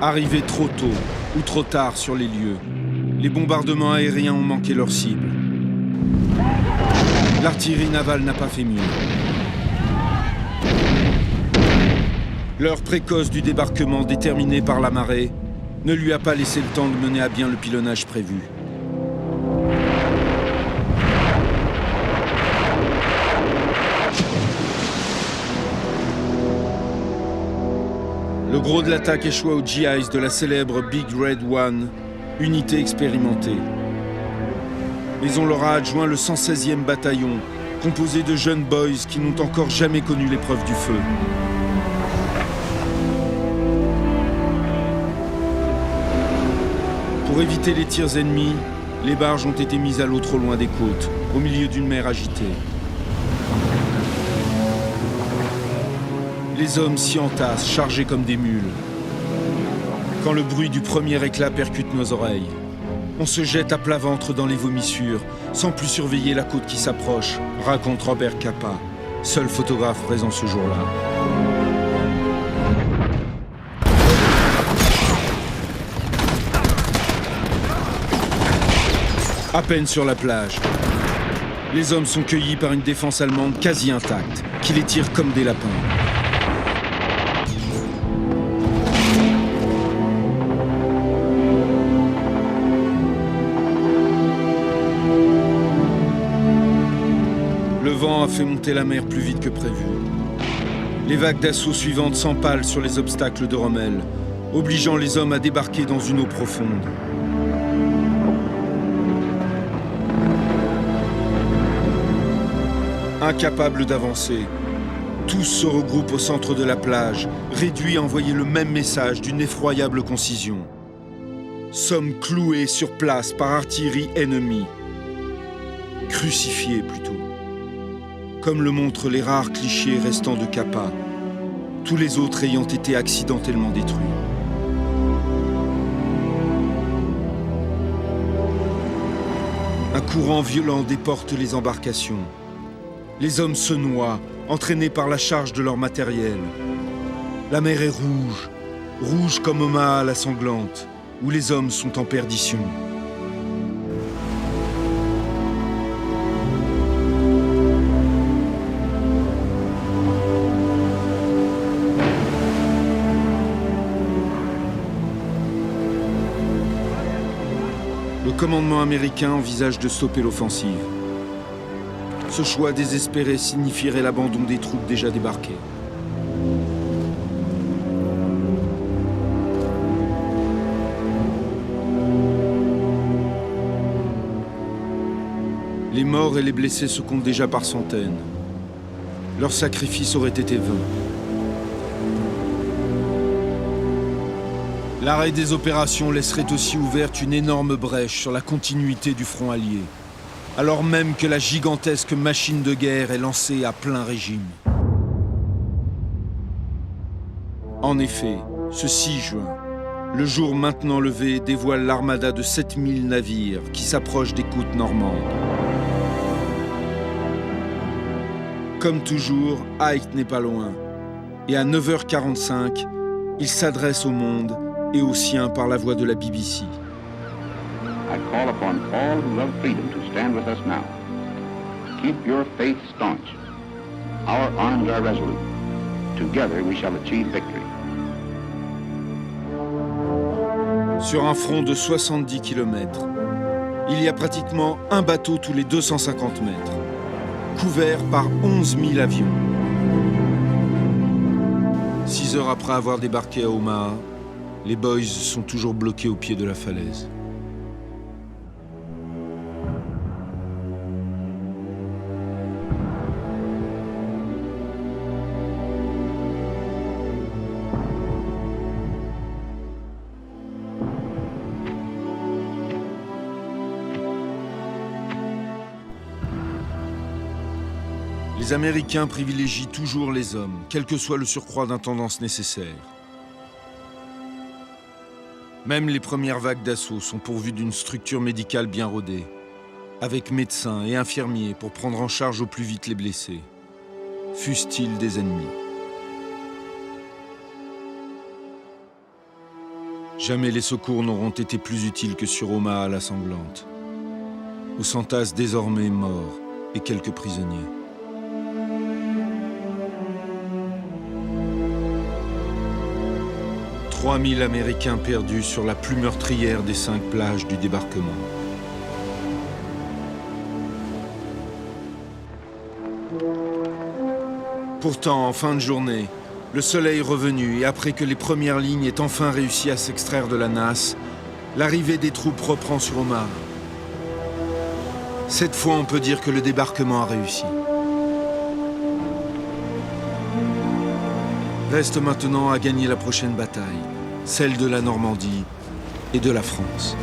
Arrivés trop tôt ou trop tard sur les lieux, les bombardements aériens ont manqué leur cible. L'artillerie navale n'a pas fait mieux. L'heure précoce du débarquement, déterminée par la marée, ne lui a pas laissé le temps de mener à bien le pilonnage prévu. Le gros de l'attaque échoua aux GIs de la célèbre Big Red One, unité expérimentée. Mais on leur a adjoint le 116e bataillon, composé de jeunes boys qui n'ont encore jamais connu l'épreuve du feu. Pour éviter les tirs ennemis, les barges ont été mises à l'eau trop loin des côtes, au milieu d'une mer agitée. Les hommes s'y entassent, chargés comme des mules. Quand le bruit du premier éclat percute nos oreilles, on se jette à plat ventre dans les vomissures, sans plus surveiller la côte qui s'approche, raconte Robert Capa, seul photographe présent ce jour-là. À peine sur la plage, les hommes sont cueillis par une défense allemande quasi intacte, qui les tire comme des lapins. Le vent a fait monter la mer plus vite que prévu. Les vagues d'assaut suivantes s'empalent sur les obstacles de Rommel, obligeant les hommes à débarquer dans une eau profonde. Incapables d'avancer, tous se regroupent au centre de la plage, réduits à envoyer le même message d'une effroyable concision. Sommes cloués sur place par artillerie ennemie. Crucifiés plutôt. Comme le montrent les rares clichés restants de Capa, tous les autres ayant été accidentellement détruits. Un courant violent déporte les embarcations. Les hommes se noient, entraînés par la charge de leur matériel. La mer est rouge, rouge comme Omaha la sanglante, où les hommes sont en perdition. Le commandement américain envisage de stopper l'offensive. Ce choix désespéré signifierait l'abandon des troupes déjà débarquées. Les morts et les blessés se comptent déjà par centaines. Leur sacrifice aurait été vain. L'arrêt des opérations laisserait aussi ouverte une énorme brèche sur la continuité du front allié, alors même que la gigantesque machine de guerre est lancée à plein régime. En effet, ce 6 juin, le jour maintenant levé dévoile l'armada de 7000 navires qui s'approchent des côtes normandes. Comme toujours, Ike n'est pas loin, et à 9h45, il s'adresse au monde et aux siens par la voix de la BBC. I call upon all who love freedom to stand with us now. Keep your faith staunch. Our arms are resolute. Together we shall achieve victory. Sur un front de 70 km, il y a pratiquement un bateau tous les 250 mètres, couvert par 11 000 avions. 6 heures après avoir débarqué à Omaha, les boys sont toujours bloqués au pied de la falaise. Les Américains privilégient toujours les hommes, quel que soit le surcroît d'intendance nécessaire. Même les premières vagues d'assaut sont pourvues d'une structure médicale bien rodée, avec médecins et infirmiers pour prendre en charge au plus vite les blessés, fussent-ils des ennemis. Jamais les secours n'auront été plus utiles que sur Omaha la sanglante, où s'entassent désormais morts et quelques prisonniers. « 3000 Américains perdus sur la plus meurtrière des 5 plages du débarquement. Pourtant, en fin de journée, le soleil revenu et après que les premières lignes aient enfin réussi à s'extraire de la nasse, l'arrivée des troupes reprend sur Omaha. Cette fois, on peut dire que le débarquement a réussi. Reste maintenant à gagner la prochaine bataille, celle de la Normandie et de la France.